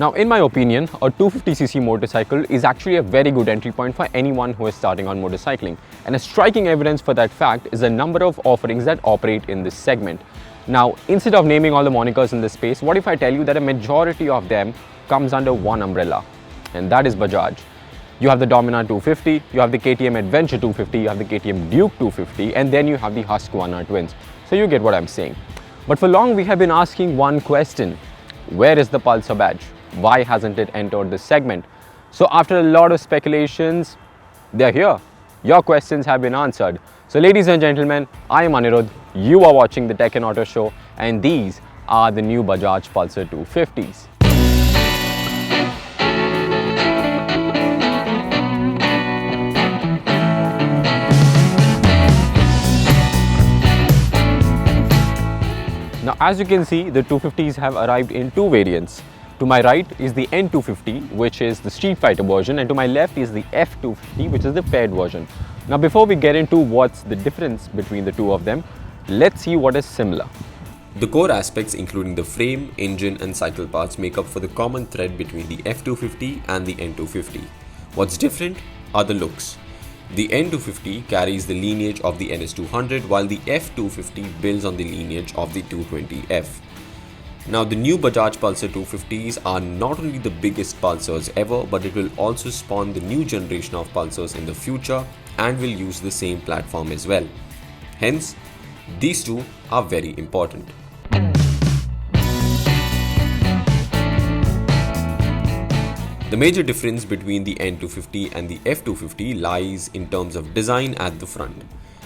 Now, in my opinion, a 250cc motorcycle is actually a very good entry point for anyone who is starting on motorcycling. And a striking evidence for that fact is the number of offerings that operate in this segment. Now, instead of naming all the monikers in this space, what if I tell you that a majority of them comes under one umbrella, and that is Bajaj. You have the Dominar 250, you have the KTM Adventure 250, you have the KTM Duke 250, and then you have the Husqvarna twins. So you get what I'm saying. But for long we have been asking one question: where is the Pulsar badge? Why hasn't it entered this segment? So after a lot of speculations, they're here. Your questions have been answered. So ladies and gentlemen, I am Anirudh, you are watching the Tech and Auto Show, and these are the new Bajaj Pulsar 250s. Now, as you can see, the 250s have arrived in two variants. To my right is the N250, which is the street fighter version, and to my left is the F250, which is the paired version. Now, before we get into what's the difference between the two of them, let's see what is similar. The core aspects, including the frame, engine and cycle parts, make up for the common thread between the F250 and the N250. What's different are the looks. The N250 carries the lineage of the NS200, while the F250 builds on the lineage of the 220F. Now, the new Bajaj Pulsar 250s are not only the biggest Pulsars ever, but it will also spawn the new generation of Pulsars in the future and will use the same platform as well. Hence, these two are very important. The major difference between the N250 and the F250 lies in terms of design at the front.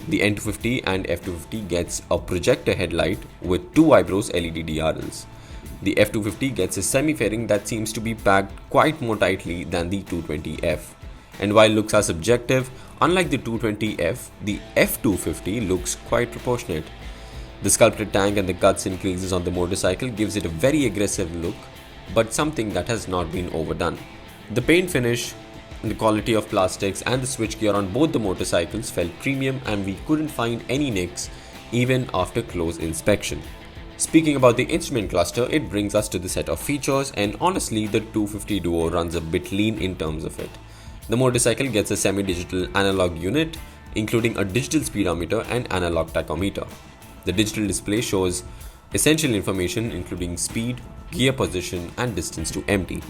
The N250 and F250 gets a projector headlight with two eyebrows LED DRLs. The F250 gets a semi-fairing that seems to be packed quite more tightly than the 220F. And while looks are subjective, unlike the 220F, the F250 looks quite proportionate. The sculpted tank and the guts increases on the motorcycle gives it a very aggressive look, but something that has not been overdone. The paint finish, the quality of plastics and the switchgear on both the motorcycles felt premium, and we couldn't find any nicks even after close inspection. Speaking about the instrument cluster, it brings us to the set of features, and honestly the 250 Duo runs a bit lean in terms of it. The motorcycle gets a semi-digital analog unit including a digital speedometer and analog tachometer. The digital display shows essential information including speed, gear position and distance to empty.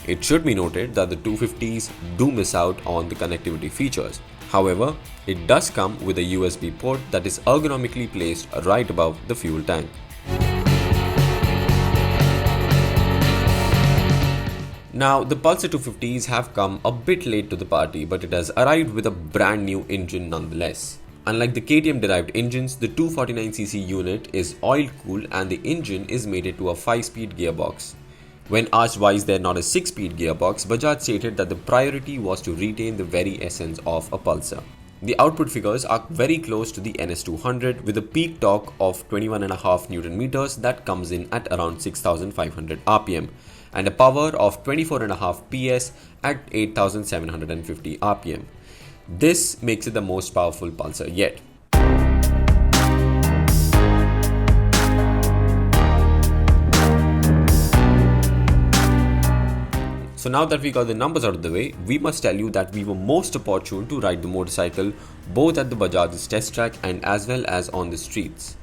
It should be noted that the 250s do miss out on the connectivity features. However, it does come with a USB port that is ergonomically placed right above the fuel tank. Now, the Pulsar 250s have come a bit late to the party, but it has arrived with a brand new engine nonetheless. Unlike the KTM derived engines, the 249cc unit is oil-cooled and the engine is mated to a 5-speed gearbox. When asked why is there not a 6-speed gearbox, Bajaj stated that the priority was to retain the very essence of a Pulsar. The output figures are very close to the NS200 with a peak torque of 21.5 Nm that comes in at around 6500 rpm and a power of 24.5 PS at 8750 rpm. This makes it the most powerful Pulsar yet. So now that we got the numbers out of the way, we must tell you that we were most opportune to ride the motorcycle both at the Bajaj's test track and as well as on the streets.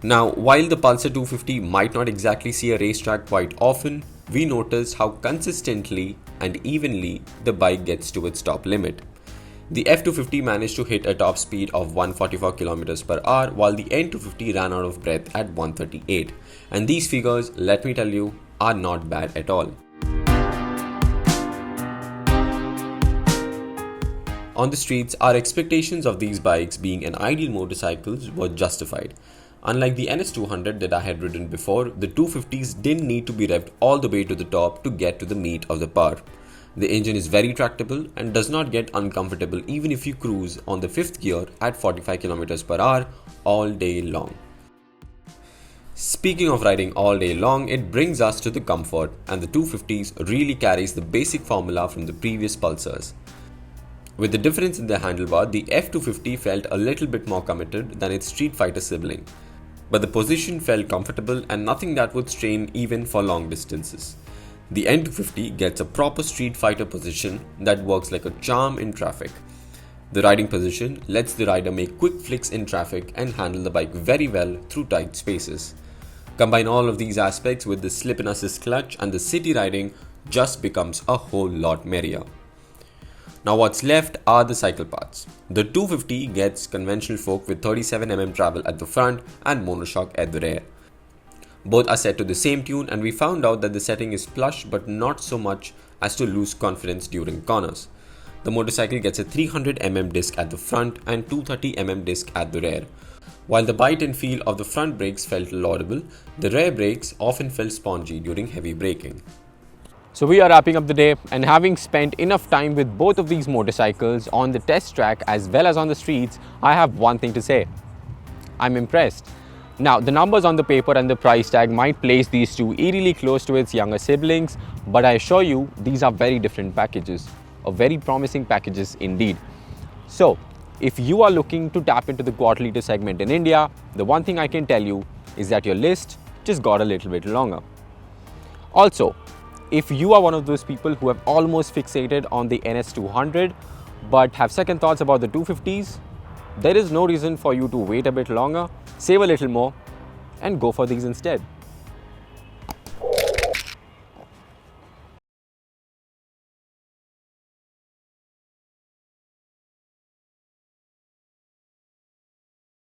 Now, while the Pulsar 250 might not exactly see a racetrack quite often, we noticed how consistently and evenly the bike gets to its top limit. The F250 managed to hit a top speed of 144 km per hour, while the N250 ran out of breath at 138. And these figures, let me tell you, are not bad at all. On the streets, our expectations of these bikes being an ideal motorcycles were justified. Unlike the NS200 that I had ridden before, the 250s didn't need to be revved all the way to the top to get to the meat of the power. The engine is very tractable and does not get uncomfortable even if you cruise on the 5th gear at 45 km per hour all day long. Speaking of riding all day long, it brings us to the comfort, and the 250s really carries the basic formula from the previous Pulsars. With the difference in the handlebar, the F250 felt a little bit more committed than its Street Fighter sibling. But the position felt comfortable and nothing that would strain even for long distances. The N250 gets a proper street fighter position that works like a charm in traffic. The riding position lets the rider make quick flicks in traffic and handle the bike very well through tight spaces. Combine all of these aspects with the slip and assist clutch and the city riding just becomes a whole lot merrier. Now what's left are the cycle parts. The 250 gets conventional fork with 37mm travel at the front and monoshock at the rear. Both are set to the same tune, and we found out that the setting is plush but not so much as to lose confidence during corners. The motorcycle gets a 300mm disc at the front and 230mm disc at the rear. While the bite and feel of the front brakes felt laudable, the rear brakes often felt spongy during heavy braking. So we are wrapping up the day, and having spent enough time with both of these motorcycles on the test track as well as on the streets, I have one thing to say. I'm impressed. Now, the numbers on the paper and the price tag might place these two eerily close to its younger siblings, but I assure you these are very different packages, or very promising packages indeed. So, if you are looking to tap into the quarter-litre segment in India, the one thing I can tell you is that your list just got a little bit longer. Also, if you are one of those people who have almost fixated on the NS200 but have second thoughts about the 250s, there is no reason for you to wait a bit longer, save a little more and go for these instead.